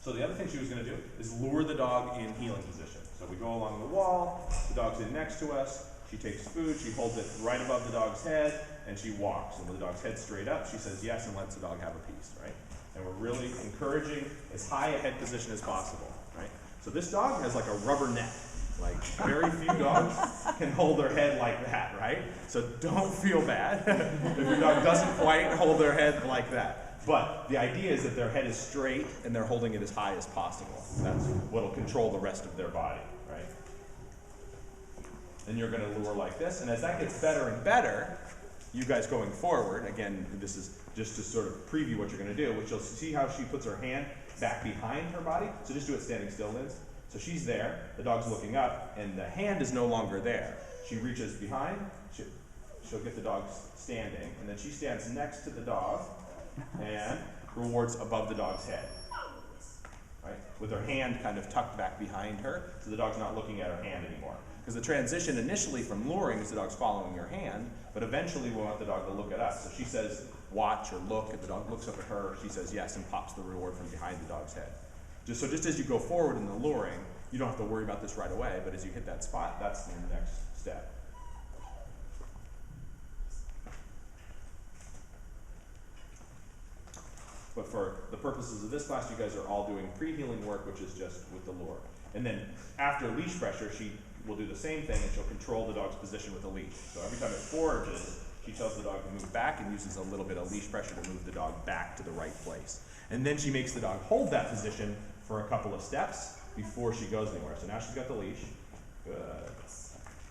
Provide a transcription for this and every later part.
So the other thing she was going to do is lure the dog in heeling position. So we go along the wall, the dog's in next to us, she takes food, she holds it right above the dog's head, and she walks. And with the dog's head straight up, she says yes and lets the dog have a piece, right? And we're really encouraging as high a head position as possible, right? So this dog has like a rubber neck. Like very few dogs can hold their head like that, right? So don't feel bad if your dog doesn't quite hold their head like that. But the idea is that their head is straight and they're holding it as high as possible. That's what will control the rest of their body, right? And you're going to lure like this, and as that gets better and better, you guys going forward, again, this is just to sort of preview what you're going to do, which you'll see how she puts her hand back behind her body. So just do it standing still, Liz. So she's there, the dog's looking up, and the hand is no longer there. She reaches behind, she'll get the dog standing, and then she stands next to the dog and rewards above the dog's head, right? With her hand kind of tucked back behind her, so the dog's not looking at her hand anymore. Because the transition initially from luring is the dog's following your hand, but eventually we want the dog to look at us. So she says, watch or look, and the dog looks up at her, she says yes, and pops the reward from behind the dog's head. Just as you go forward in the luring, you don't have to worry about this right away, but as you hit that spot, that's the next step. But for the purposes of this class, you guys are all doing pre-heeling work, which is just with the lure. And then after leash pressure, she will do the same thing, and she'll control the dog's position with a leash. So every time it forages, she tells the dog to move back and uses a little bit of leash pressure to move the dog back to the right place. And then she makes the dog hold that position for a couple of steps before she goes anywhere. So now she's got the leash. Good.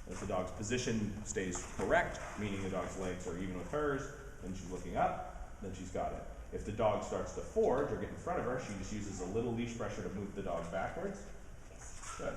If the dog's position stays correct, meaning the dog's legs are even with hers, and she's looking up, then she's got it. If the dog starts to forage or get in front of her, she just uses a little leash pressure to move the dog backwards. Good.